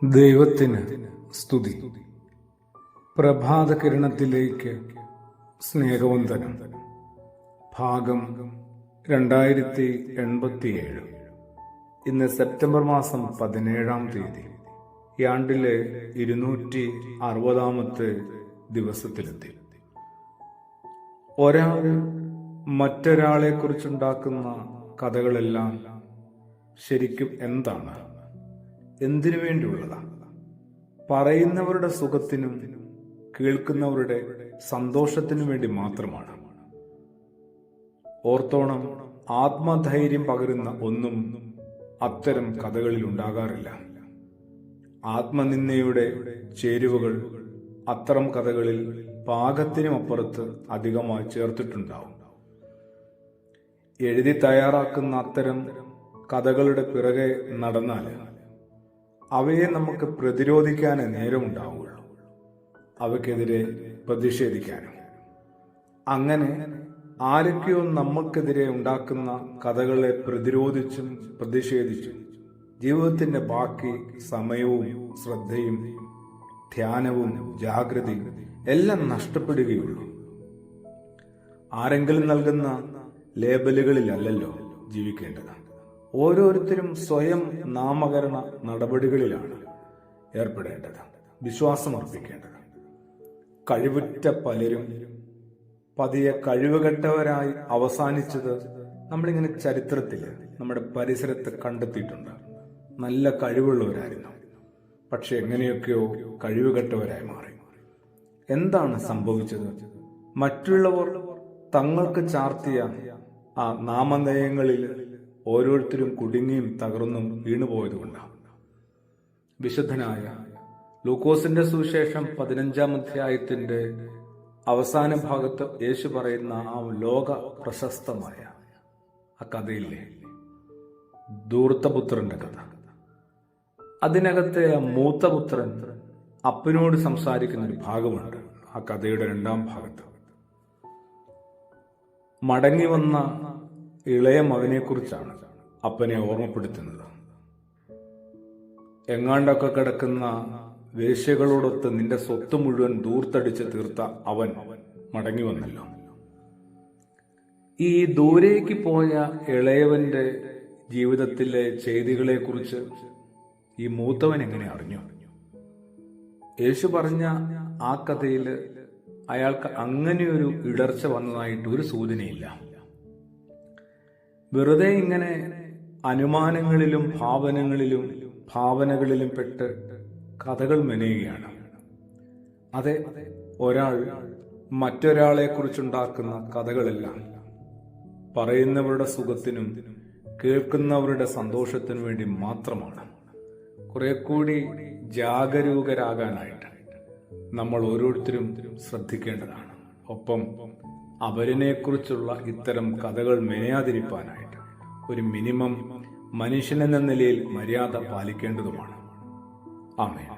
ദൈവത്തിന് സ്തുതി. പ്രഭാത കിരണത്തിലേക്ക് സ്നേഹവന്ദനം. ഭാഗം 2087. ഇന്ന് സെപ്റ്റംബർ മാസം 17-ാം തീയതി. ഈ ആണ്ടിലെ 260-ാമത്തെ ദിവസത്തിലെത്തി. ഒരാൾ മറ്റൊരാളെ കുറിച്ചുണ്ടാക്കുന്ന കഥകളെല്ലാം ശരിക്കും എന്താണ്, എന്തിനു വേണ്ടിയുള്ളതാണ്? പറയുന്നവരുടെ സുഖത്തിനും കേൾക്കുന്നവരുടെ സന്തോഷത്തിനും വേണ്ടി മാത്രമാണ്. ഓർത്തോണം, ആത്മധൈര്യം പകരുന്ന ഒന്നും അത്തരം കഥകളിൽ ഉണ്ടാകാറില്ല. ആത്മനിന്ദയുടെ ചേരുവകൾ അത്തരം കഥകളിൽ പാകത്തിനുമപ്പുറത്ത് അധികമായി ചേർത്തിട്ടുണ്ടാവും. എഴുതി തയ്യാറാക്കുന്ന അത്തരം കഥകളുടെ പിറകെ നടന്നാൽ അവയെ നമുക്ക് പ്രതിരോധിക്കാനേ നേരമുണ്ടാവുകയുള്ളൂ, അവയ്ക്കെതിരെ പ്രതിഷേധിക്കാനും. അങ്ങനെ ആരൊക്കെയോ നമ്മൾക്കെതിരെ ഉണ്ടാക്കുന്ന കഥകളെ പ്രതിരോധിച്ചും പ്രതിഷേധിച്ചും ജീവിതത്തിന്റെ ബാക്കി സമയവും ശ്രദ്ധയും ധ്യാനവും ജാഗ്രതയും എല്ലാം നഷ്ടപ്പെടുകയുള്ളൂ. ആരെങ്കിലും നൽകുന്ന ലേബലുകളിലല്ലല്ലോ ജീവിക്കേണ്ടത്. ഓരോരുത്തരും സ്വയം നാമകരണ നടപടികളിലാണ് ഏർപ്പെടേണ്ടത്, വിശ്വാസമർപ്പിക്കേണ്ടത്. കഴിവുറ്റ പലരും പതിയെ കഴിവുകെട്ടവരായി അവസാനിച്ചത് നമ്മളിങ്ങനെ ചരിത്രത്തിൽ നമ്മുടെ പരിസരത്ത് കണ്ടെത്തിയിട്ടുണ്ട്. നല്ല കഴിവുള്ളവരായിരുന്നു, പക്ഷെ എങ്ങനെയൊക്കെയോ കഴിവുകെട്ടവരായി മാറി. എന്താണ് സംഭവിച്ചത്? മറ്റുള്ളവർ തങ്ങൾക്ക് ചാർത്തിയ ആ നാമധേയങ്ങളിൽ ഓരോരുത്തരും കുടുങ്ങിയും തകർന്നും വീണുപോയതുകൊണ്ടാണ്. വിശുദ്ധനായ ലൂക്കോസിന്റെ സുവിശേഷം 15-ാം അധ്യായത്തിന്റെ അവസാന ഭാഗത്ത് യേശു പറയുന്ന ആ ലോക പ്രശസ്തമായ ആ കഥയില്ലേ, ധൂർത്തപുത്രന്റെ കഥ. അതിനകത്തെ ആ മൂത്തപുത്രൻ അപ്പനോട് സംസാരിക്കുന്ന ഒരു ഭാഗമുണ്ട്. ആ കഥയുടെ 2-ാം ഭാഗത്ത് മടങ്ങി വന്ന ഇളയ മകനെ കുറിച്ചാണ് അപ്പനെ ഓർമ്മപ്പെടുത്തുന്നത്. എങ്ങാണ്ടൊക്കെ കിടക്കുന്ന വേശ്യകളോടൊത്ത് നിന്റെ സ്വത്ത് മുഴുവൻ ദൂർത്തടിച്ച് തീർത്ത അവൻ മടങ്ങി വന്നല്ലോ. ഈ ദൂരേക്ക് പോയ ഇളയവന്റെ ജീവിതത്തിലെ ചെയ്തികളെ കുറിച്ച് ഈ മൂത്തവൻ എങ്ങനെ അറിഞ്ഞു? യേശു പറഞ്ഞ ആ കഥയിൽ അയാൾക്ക് അങ്ങനെയൊരു ഇടർച്ച വന്നതായിട്ട് ഒരു സൂചനയില്ല. വെറുതെ ഇങ്ങനെ അനുമാനങ്ങളിലും ഭാവനകളിലും പെട്ട് കഥകൾ മെനയുകയാണ്. അതെ, ഒരാൾ മറ്റൊരാളെ കുറിച്ചുണ്ടാക്കുന്ന കഥകളെല്ലാം പറയുന്നവരുടെ സുഖത്തിനും കേൾക്കുന്നവരുടെ സന്തോഷത്തിനു വേണ്ടി മാത്രമാണ്. കുറെ കൂടി ജാഗരൂകരാകാനായിട്ട് നമ്മൾ ഓരോരുത്തരും ശ്രദ്ധിക്കേണ്ടതാണ്. ഒപ്പം അവരിനെക്കുറിച്ചുള്ള ഇത്തരം കഥകൾ മെനയാതിരിക്കാനായിട്ട് ഒരു മിനിമം മനുഷ്യനെന്ന നിലയിൽ മര്യാദ പാലിക്കേണ്ടതുമാണ്. ആമേൻ.